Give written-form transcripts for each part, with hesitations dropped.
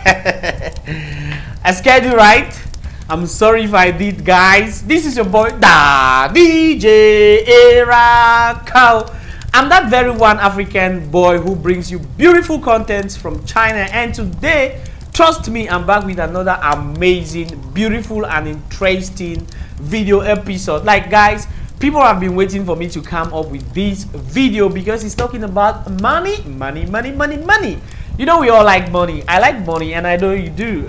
I scared you, right? I'm sorry if I did, guys. This is your boy, Da DJ Eracal. I'm that very one African boy who brings you beautiful contents from China. And today, trust me, I'm back with another amazing, beautiful, and interesting video episode. Like, guys, people have been waiting for me to come up with this video because it's talking about money. You know, we all like money. I like money, and I know you do.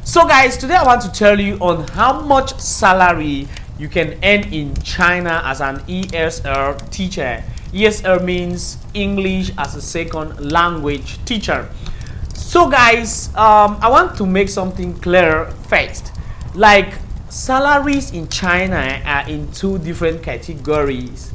So, guys, today I want to tell you on how much salary you can earn in China as an ESL teacher. ESL means English as a second language teacher. So, guys, I want to make something clear first. Like, salaries in China are in two different categories.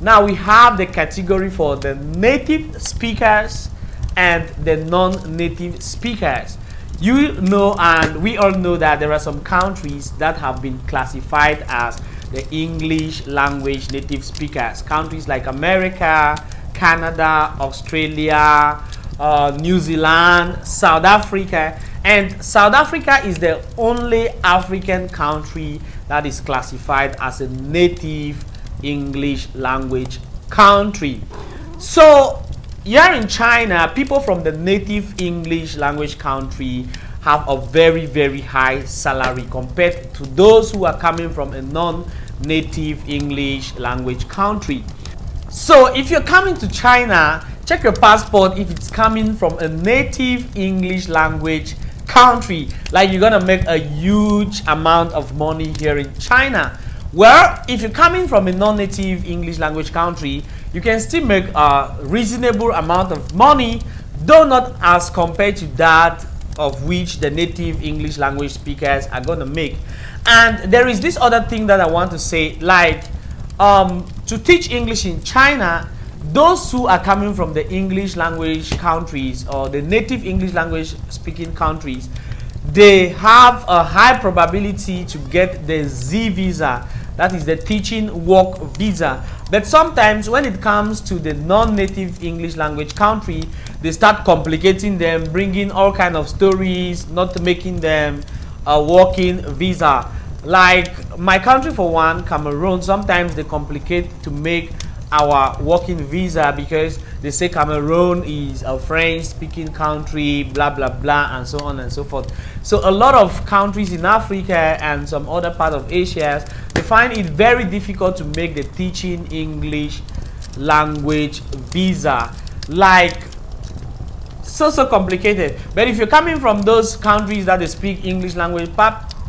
Now we have the category for the native speakers and the non-native speakers. You know, and we all know that there are some countries that have been classified as the English language native speakers. Countries like America, Canada, Australia, New Zealand, South Africa. And South Africa is the only African country that is classified as a native English language country. So here in China, people from the native English language country have a very high salary compared to those who are coming from a non-native English language country. So if you're coming to China, check your passport if it's coming from a native English language country. Like, you're gonna make a huge amount of money here in China. Well, if you're coming from a non-native English language country, you can still make a reasonable amount of money, though not as compared to that of which the native English language speakers are gonna make. And there is this other thing that I want to say, like, to teach English in China, those who are coming from the English language countries or the native English language speaking countries, they have a high probability to get the Z visa, that is the teaching work visa. But sometimes when it comes to the non-native English language country, they start complicating them, bringing all kind of stories, not making them a working visa. Like my country, for one, Cameroon, sometimes they complicate to make our working visa because they say Cameroon is a French speaking country, blah blah blah, and so on and so forth. So a lot of countries in Africa and some other part of Asia, they find it very difficult to make the teaching English language visa. Like, so complicated. But if you're coming from those countries that they speak English language,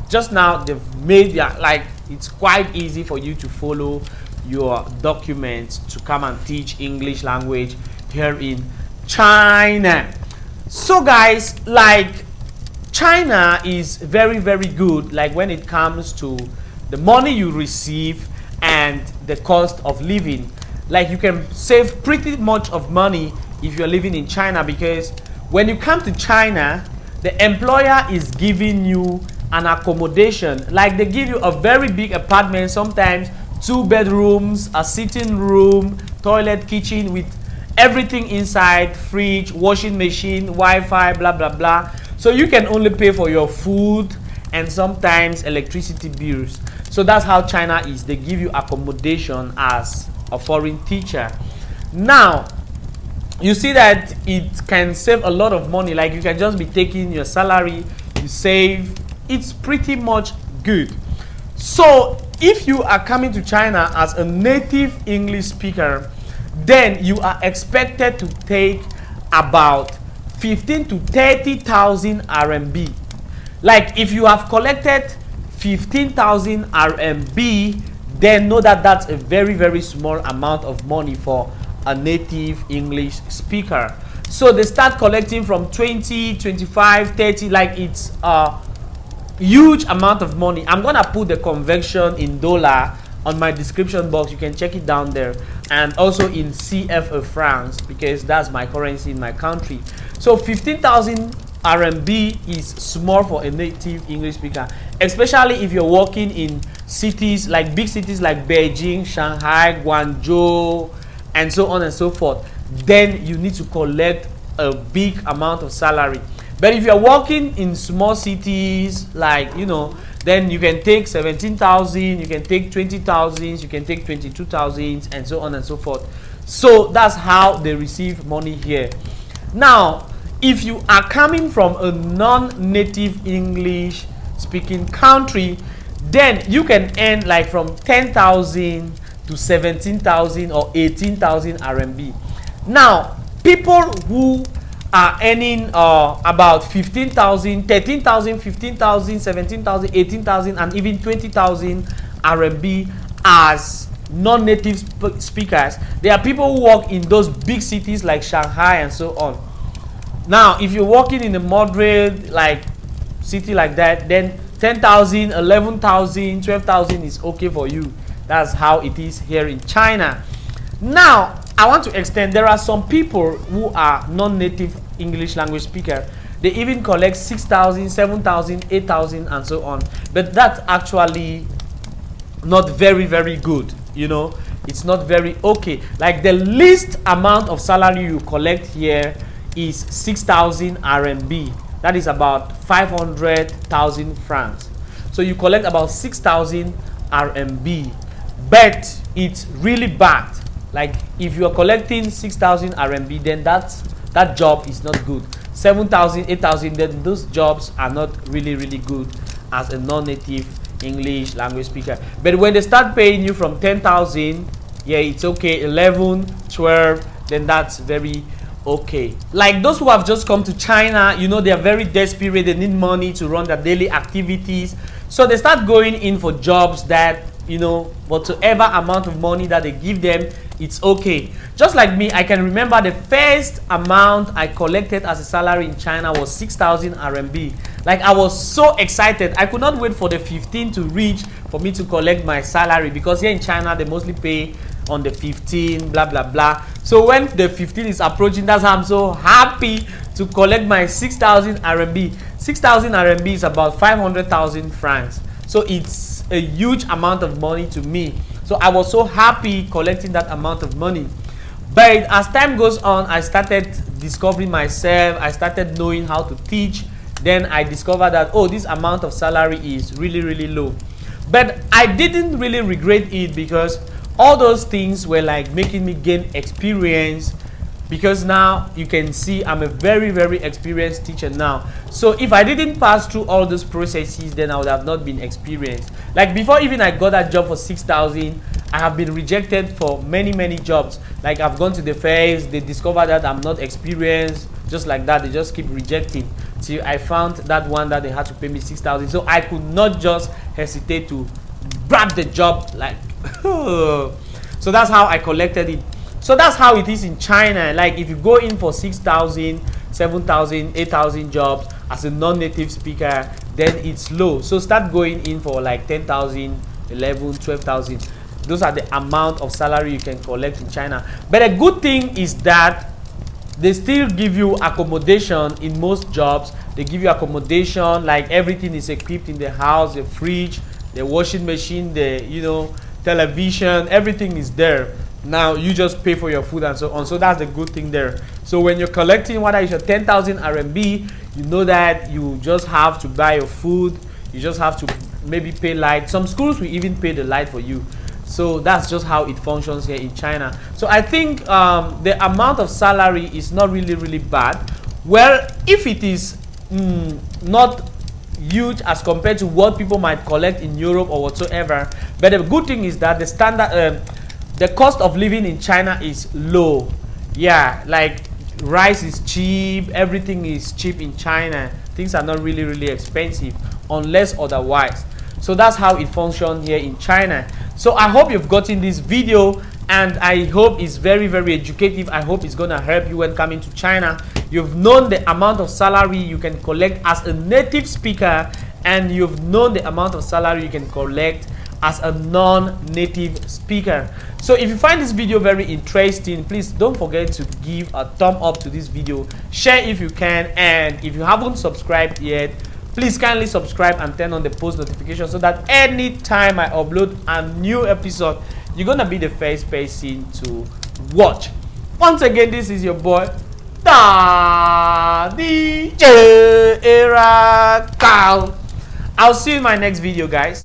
just now they've made their, like, it's quite easy for you to follow your documents to come and teach English language here in China. So, guys, like, China is very good, like, when it comes to the money you receive and the cost of living. Like, you can save pretty much of money if you're living in China, because when you come to China, the employer is giving you an accommodation. Like, they give you a very big apartment, sometimes 2 bedrooms, a sitting room, toilet, kitchen with everything inside, fridge, washing machine, Wi-Fi, blah blah blah. So you can only pay for your food and sometimes electricity bills. So that's how China is. They give you accommodation as a foreign teacher. Now, you see that it can save a lot of money. Like, you can just be taking your salary, you save. It's pretty much good. So if you are coming to China as a native English speaker, then you are expected to take about 15 to 30,000 RMB. Like, if you have collected 15,000 RMB, then know that that's a very small amount of money for a native English speaker. So they start collecting from 20, 25, 30, like, it's huge amount of money. I'm gonna put the conversion in dollar on my description box. You can check it down there, and also in CFA francs, because that's my currency in my country. So 15,000 RMB is small for a native English speaker, especially if you're working in cities like big cities like Beijing, Shanghai, Guangzhou, and so on and so forth. Then you need to collect a big amount of salary. But if you're working in small cities, like, you know, then you can take 17,000, you can take 20,000, you can take 22,000, and so on and so forth. So that's how they receive money here. Now, if you are coming from a non-native English speaking country, then you can earn like from 10,000 to 17,000 or 18,000 RMB. Now, people who are earning about 15,000, 13,000, 15,000, 17,000, 18,000, and even 20,000 RMB as non-native speakers. There are people who work in those big cities like Shanghai and so on. Now, if you're working in a moderate like city like that, then 10,000, 11,000, 12,000 is okay for you. That's how it is here in China. Now, I want to extend. There are some people who are non-native English language speaker. They even collect 6,000, 7,000, 8,000, and so on. But that's actually not very, very good. You know, it's not very okay. Like the least amount of salary you collect here is 6,000 RMB. That is about 500,000 francs. So you collect about 6,000 RMB. But it's really bad. Like if you are collecting 6,000 RMB, then that job is not good. 7,000, 8,000, then those jobs are not really, really good as a non-native English language speaker. But when they start paying you from 10,000, yeah, it's okay. 11, 12, then that's very okay. Like those who have just come to China, you know, they are very desperate. They need money to run their daily activities. So they start going in for jobs that, you know, whatever amount of money that they give them, it's okay. Just like me, I can remember the first amount I collected as a salary in China was 6,000 RMB. Like I was so excited. I could not wait for the 15 to reach for me to collect my salary, because here in China they mostly pay on the 15, blah blah blah. So when the 15 is approaching, that's how I'm so happy to collect my 6,000 RMB. 6,000 RMB is about 500,000 francs. So it's a huge amount of money to me. So I was so happy collecting that amount of money. But as time goes on, I started discovering myself. I started knowing how to teach. Then I discovered that, oh, this amount of salary is really, really low. But I didn't really regret it, because all those things were like making me gain experience. Because now you can see I'm a very, very experienced teacher now. So if I didn't pass through all those processes, then I would have not been experienced. Like before even I got that job for 6,000, I have been rejected for many, many jobs. Like I've gone to the fairs, they discover that I'm not experienced. Just like that, they just keep rejecting. Till I found that one that they had to pay me 6,000. So I could not just hesitate to grab the job. Like, so that's how I collected it. So that's how it is in China. Like if you go in for 6,000, 7,000, 8,000 jobs as a non-native speaker, then it's low. So start going in for like 10,000, 11, 12,000. Those are the amount of salary you can collect in China. But a good thing is that they still give you accommodation in most jobs. They give you accommodation, like everything is equipped in the house, the fridge, the washing machine, the, you know, television, everything is there. Now you just pay for your food and so on. So that's the good thing there. So when you're collecting, whether it's your 10,000 RMB, you know that you just have to buy your food. You just have to maybe pay light. Some schools will even pay the light for you. So that's just how it functions here in China. So I think the amount of salary is not really, really bad. Well, if it is not huge as compared to what people might collect in Europe or whatsoever, but the good thing is that the standard, the cost of living in China is low. Yeah, like rice is cheap, everything is cheap in China. Things are not really, really expensive unless otherwise. So that's how it functions here in China. So I hope you've gotten this video, and I hope it's very, very educative. I hope it's gonna help you when coming to China. You've known the amount of salary you can collect as a native speaker, and you've known the amount of salary you can collect as a non-native speaker. So if you find this video very interesting, please don't forget to give a thumb up to this video, share if you can, and if you haven't subscribed yet, please kindly subscribe and turn on the post notification, so that anytime I upload a new episode, you're gonna be the first person to watch. Once again, this is your boy, Daddy J Era Cow. I'll see you in my next video, guys.